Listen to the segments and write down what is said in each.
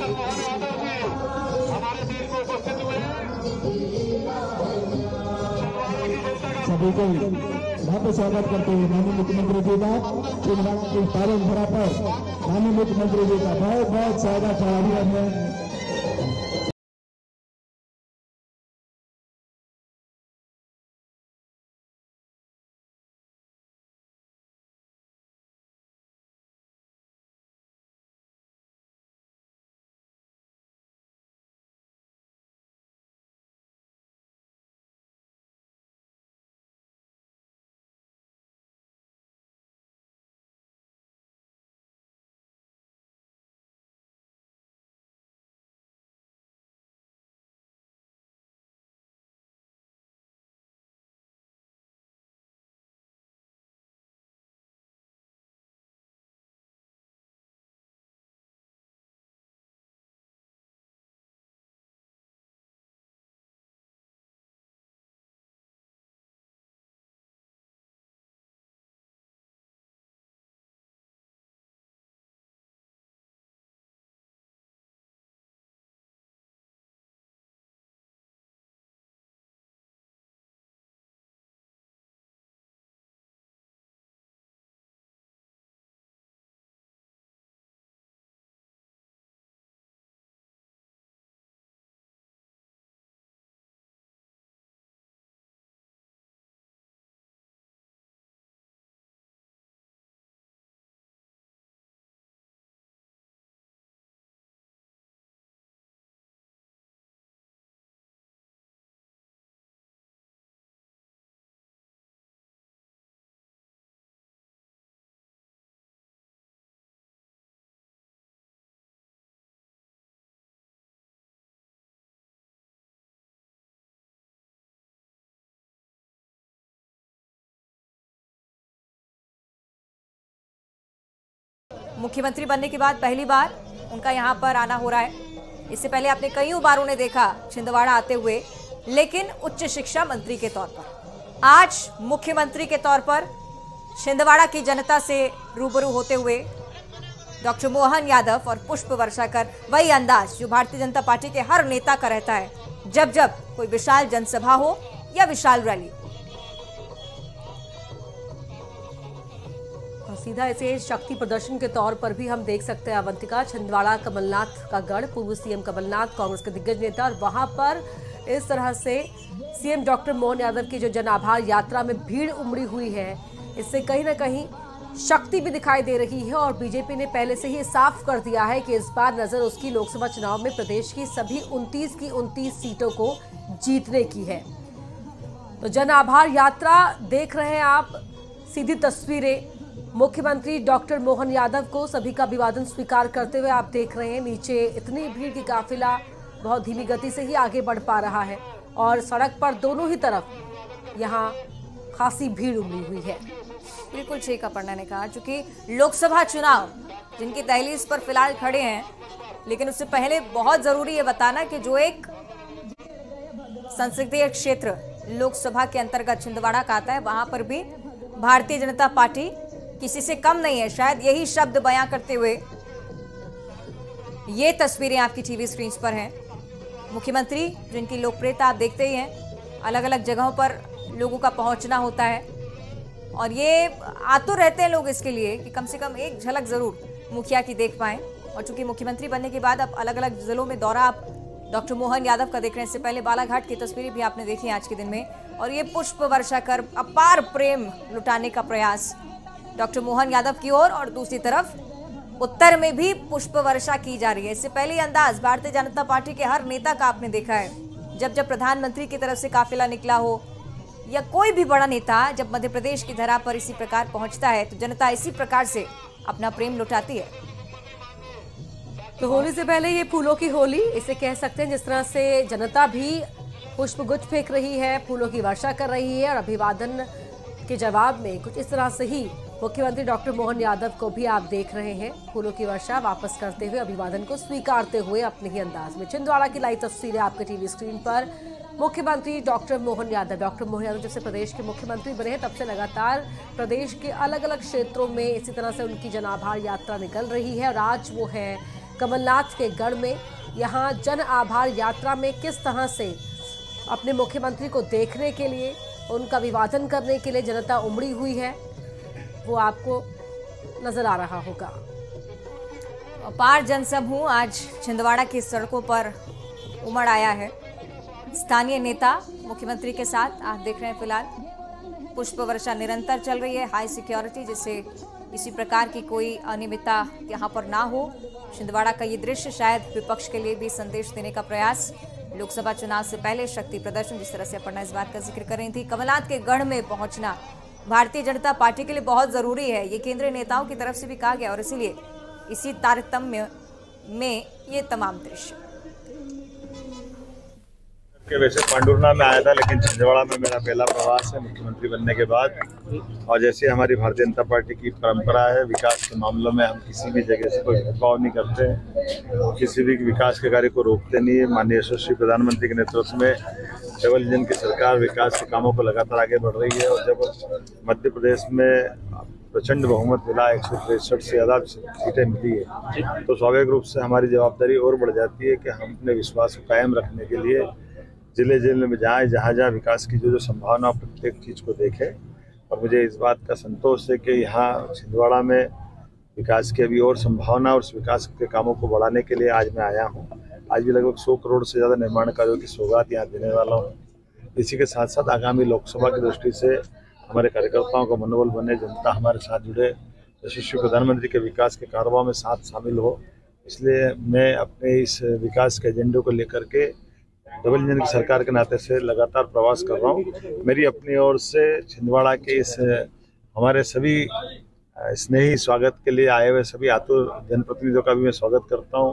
सभी को भव्य स्वागत करते हुए माननीय मुख्यमंत्री जी का छिंदवाड़ा की पावन धरा पर माननीय मुख्यमंत्री जी का बहुत बहुत स्वागत है। मुख्यमंत्री बनने के बाद पहली बार उनका यहां पर आना हो रहा है। इससे पहले आपने कईयों बार उन्हें देखा छिंदवाड़ा आते हुए, लेकिन उच्च शिक्षा मंत्री के तौर पर। आज मुख्यमंत्री के तौर पर छिंदवाड़ा की जनता से रूबरू होते हुए डॉक्टर मोहन यादव और पुष्प वर्षा कर वही अंदाज जो भारतीय जनता पार्टी के हर नेता का रहता है जब जब कोई विशाल जनसभा हो या विशाल रैली। सीधा इसे शक्ति प्रदर्शन के तौर पर भी हम देख सकते हैं। अवंतिका, छिंदवाड़ा कमलनाथ का गढ़, पूर्व सीएम कमलनाथ कांग्रेस के दिग्गज नेता, और वहां पर इस तरह से सीएम डॉक्टर मोहन यादव की जो जन आभार यात्रा में भीड़ उमड़ी हुई है, इससे कहीं ना कहीं शक्ति भी दिखाई दे रही है। और बीजेपी ने पहले से ही साफ कर दिया है कि इस बार नजर उसकी लोकसभा चुनाव में प्रदेश की सभी 29 की 29 सीटों को जीतने की है। तो जन आभार यात्रा देख रहे हैं आप, सीधी तस्वीरें मुख्यमंत्री डॉक्टर मोहन यादव को सभी का अभिवादन स्वीकार करते हुए आप देख रहे हैं। नीचे इतनी भीड़ की काफिला बहुत धीमी गति से ही आगे बढ़ पा रहा है और सड़क पर दोनों ही तरफ यहाँ खासी भीड़ उमड़ी हुई है। बिल्कुल ठीक अपर्णा ने कहा, चूंकि लोकसभा चुनाव जिनकी दहलीज पर फिलहाल खड़े हैं, लेकिन उससे पहले बहुत जरूरी है बताना कि जो एक संसदीय क्षेत्र लोकसभा के अंतर्गत छिंदवाड़ा का आता है, वहां पर भी भारतीय जनता पार्टी किसी से कम नहीं है। शायद यही शब्द बयां करते हुए ये तस्वीरें आपकी टीवी स्क्रीन पर हैं। मुख्यमंत्री जिनकी लोकप्रियता आप देखते ही हैं, अलग अलग जगहों पर लोगों का पहुंचना होता है और ये आतुर रहते हैं लोग इसके लिए कि कम से कम एक झलक जरूर मुखिया की देख पाएं। और चूंकि मुख्यमंत्री बनने के बाद अब अलग अलग जिलों में दौरा आप डॉक्टर मोहन यादव का देख रहे हैं। इससे पहले बालाघाट की तस्वीरें भी आपने देखी आज के दिन में, और ये पुष्प वर्षा कर अपार प्रेम लुटाने का प्रयास डॉक्टर मोहन यादव की ओर, और दूसरी तरफ उत्तर में भी पुष्प वर्षा की जा रही है। इससे पहले अंदाज भारतीय जनता पार्टी के हर नेता का आपने देखा है। जब जब प्रधानमंत्री की तरफ से काफिला निकला हो या कोई भी बड़ा नेता जब मध्य प्रदेश की धरा पर इसी प्रकार पहुंचता है, तो जनता इसी प्रकार से अपना प्रेम लुटाती है। तो होली से पहले ये फूलों की होली इसे कह सकते हैं, जिस तरह से जनता भी पुष्पगुच्छ फेंक रही है, फूलों की वर्षा कर रही है, और अभिवादन के जवाब में कुछ इस तरह से ही मुख्यमंत्री डॉक्टर मोहन यादव को भी आप देख रहे हैं फूलों की वर्षा वापस करते हुए, अभिवादन को स्वीकारते हुए अपने ही अंदाज में। छिंदवाड़ा की लाइव तस्वीरें आपके टीवी स्क्रीन पर। मुख्यमंत्री डॉक्टर मोहन यादव जब से प्रदेश के मुख्यमंत्री बने हैं, तब से लगातार प्रदेश के अलग अलग क्षेत्रों में इसी तरह से उनकी जन आभार यात्रा निकल रही है। और आज वो है कमलनाथ के गढ़ में। यहाँ जन आभार यात्रा में किस तरह से अपने मुख्यमंत्री को देखने के लिए, उनका अभिवादन करने के लिए जनता उमड़ी हुई है, वो आपको नजर आ रहा होगा। अपार जनसमूह आज छिंदवाड़ा की सड़कों पर उमड़ आया है। स्थानीय नेता मुख्यमंत्री के साथ आप देख रहे हैं। फिलहाल पुष्प वर्षा निरंतर चल रही है, हाई सिक्योरिटी, जिससे किसी प्रकार की कोई अनियमितता यहाँ पर ना हो। छिंदवाड़ा का ये दृश्य शायद विपक्ष के लिए भी संदेश देने का प्रयास। लोकसभा चुनाव से पहले शक्ति प्रदर्शन, जिस तरह से अपर्णा इस बात का जिक्र कर रही थी, कमलनाथ के गढ़ में पहुंचना भारतीय जनता पार्टी के लिए बहुत जरूरी है, ये केंद्रीय नेताओं की तरफ से भी कहा गया। और इसीलिए इसी तारतम्य में ये तमाम दृश्य। वैसे पांडुरना में आया था, लेकिन छिंदवाड़ा में मेरा पहला प्रवास है मुख्यमंत्री बनने के बाद। और जैसे हमारी भारतीय जनता पार्टी की परंपरा है, विकास के मामलों में हम किसी भी जगह से कोई भेदभाव नहीं करते, किसी भी विकास के कार्य को रोकते नहीं है। माननीय यशस्वी प्रधानमंत्री के नेतृत्व में डबल इंजन की सरकार विकास के कामों को लगातार आगे बढ़ रही है। और जब मध्य प्रदेश में प्रचंड बहुमत मिला, 163 से ज़्यादा सीटें मिली है, तो स्वाभाविक रूप से हमारी जवाबदारी और बढ़ जाती है कि हम अपने विश्वास को कायम रखने के लिए जिले जिले में जाएँ, जहाँ जहाँ विकास की जो संभावना, प्रत्येक चीज़ को देखें। और मुझे इस बात का संतोष है कि यहाँ छिंदवाड़ा में विकास की अभी और संभावना और उस विकास के कामों को बढ़ाने के लिए आज मैं आया हूँ। आज भी लगभग 100 करोड़ से ज़्यादा निर्माण कार्यों की सौगात यहाँ देने वाला हूँ। इसी के साथ साथ आगामी लोकसभा की दृष्टि से हमारे कार्यकर्ताओं का मनोबल बने, जनता हमारे साथ जुड़े, यशस्वी प्रधानमंत्री के विकास के कारोबार में साथ शामिल हो। इसलिए मैं अपने इस विकास के एजेंडे को लेकर के डबल इंजन की सरकार के नाते से लगातार प्रवास कर रहा हूँ। मेरी अपनी ओर से छिंदवाड़ा के इस हमारे सभी स्नेही स्वागत के लिए आए हुए सभी आतुर जनप्रतिनिधियों का भी मैं स्वागत करता हूँ।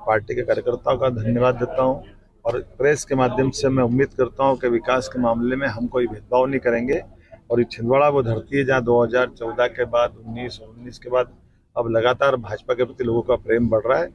पार्टी के कार्यकर्ताओं का धन्यवाद देता हूँ। और प्रेस के माध्यम से मैं उम्मीद करता हूँ कि विकास के मामले में हम कोई भेदभाव नहीं करेंगे। और ये छिंदवाड़ा वो धरती है जहाँ 2014 के बाद 19 के बाद अब लगातार भाजपा के प्रति लोगों का प्रेम बढ़ रहा है।